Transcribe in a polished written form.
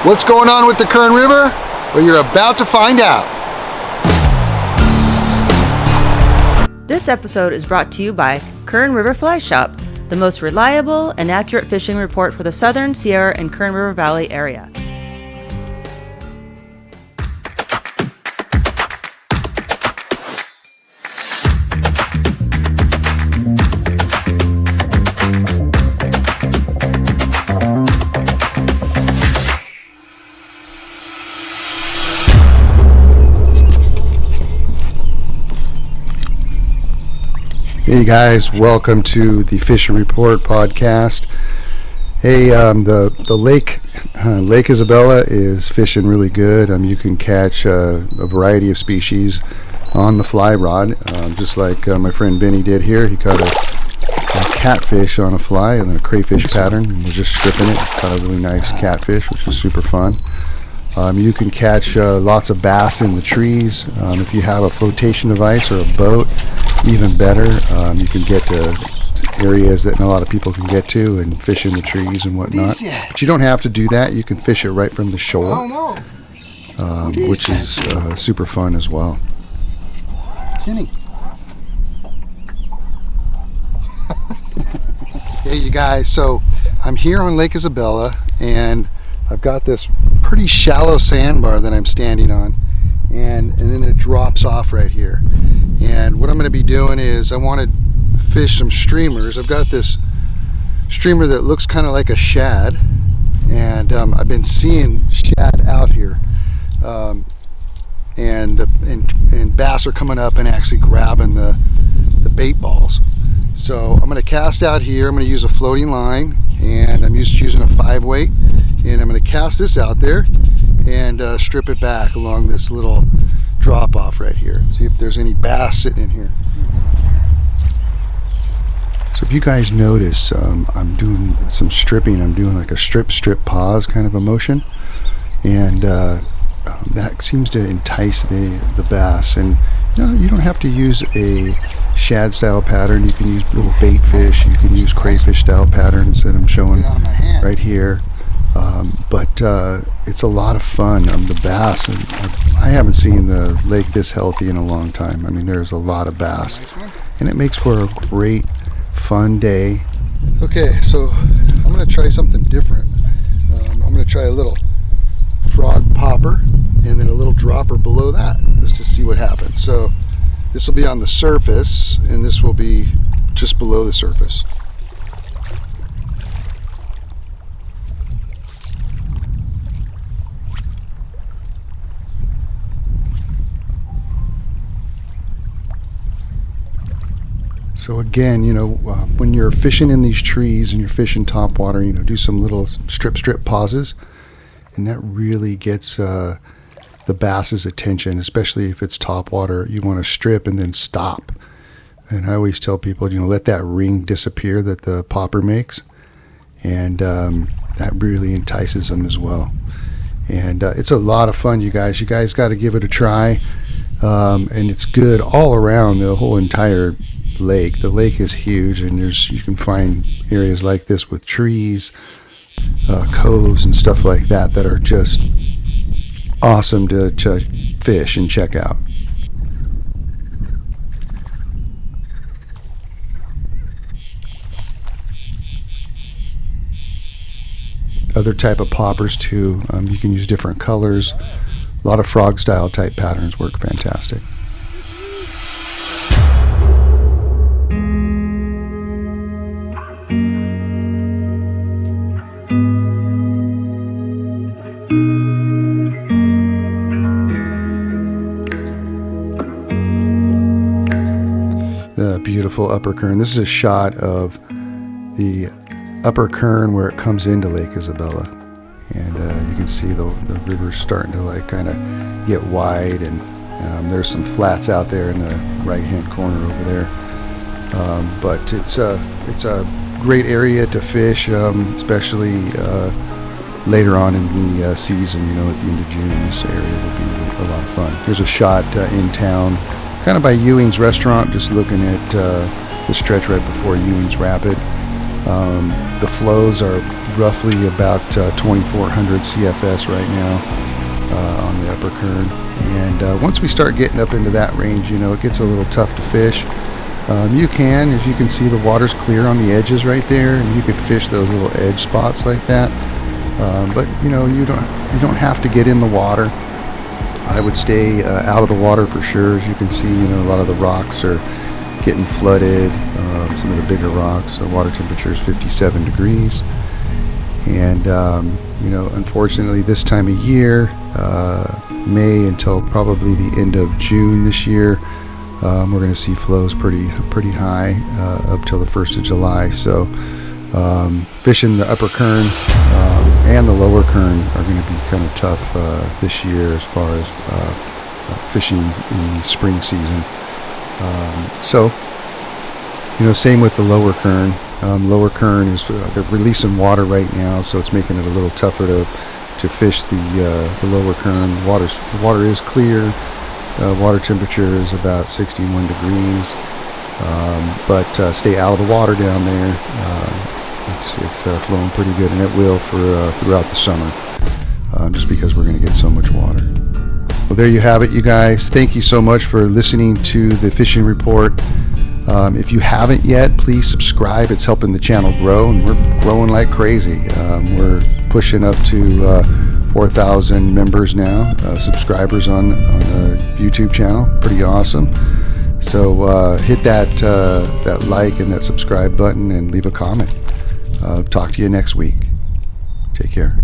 What's going on with the Kern River? Well, you're about to find out. This episode is brought to you by Kern River Fly Shop, the most reliable and accurate fishing report for the Southern Sierra and Kern River Valley area. Hey guys, welcome to the Fishing Report podcast. Hey, the Lake Isabella is fishing really good. You can catch a variety of species on the fly rod, just like my friend Benny did here. He caught a catfish on a fly and then a crayfish pattern, and we're just stripping it. Caught a really nice catfish, which was super fun. You can catch lots of bass in the trees. If you have a flotation device or a boat, even better. You can get to areas that not a lot of people can get to and fish in the trees and whatnot. But you don't have to do that. You can fish it right from the shore, which is super fun as well. Jenny. Hey you guys, so I'm here on Lake Isabella and I've got this pretty shallow sandbar that I'm standing on, and then it drops off right here. And what I'm going to be doing is I want to fish some streamers. I've got this streamer that looks kind of like a shad, and I've been seeing shad out here, and bass are coming up and actually grabbing the bait balls. So I'm going to cast out here. I'm going to use a floating line, and I'm using a 5-weight, and I'm going to cast this out there and strip it back along this little drop off right here. See if there's any bass sitting in here. So if you guys notice, I'm doing some stripping. I'm doing like a strip pause kind of a motion, and that seems to entice the bass. And you don't have to use a shad style pattern. You can use little bait fish. You can use crayfish style patterns that I'm showing right here. But it's a lot of fun. The bass, and I haven't seen the lake this healthy in a long time. I mean, there's a lot of bass, and it makes for a great, fun day. Okay, so I'm going to try something different. I'm going to try a little frog popper and then a little dropper below that, just to see what happens. So this will be on the surface, and this will be just below the surface. So again, when you're fishing in these trees and you're fishing topwater, do some little strip pauses, and that really gets the bass's attention, especially if it's topwater. You want to strip and then stop. And I always tell people, let that ring disappear that the popper makes, and that really entices them as well. And it's a lot of fun, you guys. You guys got to give it a try, and it's good all around the whole entire lake. The lake is huge, and you can find areas like this with trees, coves and stuff like that are just awesome to fish and check out. Other type of poppers too. You can use different colors. A lot of frog style type patterns work fantastic. The beautiful upper Kern. This is a shot of the upper Kern where it comes into Lake Isabella, and you can see the river's starting to kind of get wide, and there's some flats out there in the right hand corner over there, but it's a great area to fish, especially later on in the season. At the end of June, this area will be really a lot of fun. Here's a shot in town, kind of by Ewing's restaurant, just looking at the stretch right before Ewing's Rapid. The flows are roughly about 2,400 CFS right now on the upper Kern. And once we start getting up into that range, it gets a little tough to fish. You can, as you can see, the water's clear on the edges right there, and you could fish those little edge spots like that. But you don't have to get in the water. I would stay out of the water for sure. As you can see, a lot of the rocks are getting flooded. Some of the bigger rocks. The water temperature is 57 degrees. And unfortunately, this time of year, May until probably the end of June this year, we're going to see flows pretty high up till the 1st of July. So fishing the upper Kern and the lower Kern are going to be kind of tough this year as far as fishing in the spring season. Same with the lower Kern. Lower Kern is they're releasing water right now, so it's making it a little tougher to fish the lower Kern. The water is clear. Water temperature is about 61 degrees, but stay out of the water down there. It's flowing pretty good, and it will for throughout the summer, just because we're going to get so much water. Well, there you have it, you guys. Thank you so much for listening to the fishing report. If you haven't yet, please subscribe. It's helping the channel grow, and we're growing like crazy. We're pushing up to 4,000 members now, subscribers on the YouTube channel. Pretty awesome. So hit that like and that subscribe button and leave a comment. Talk to you next week. Take care.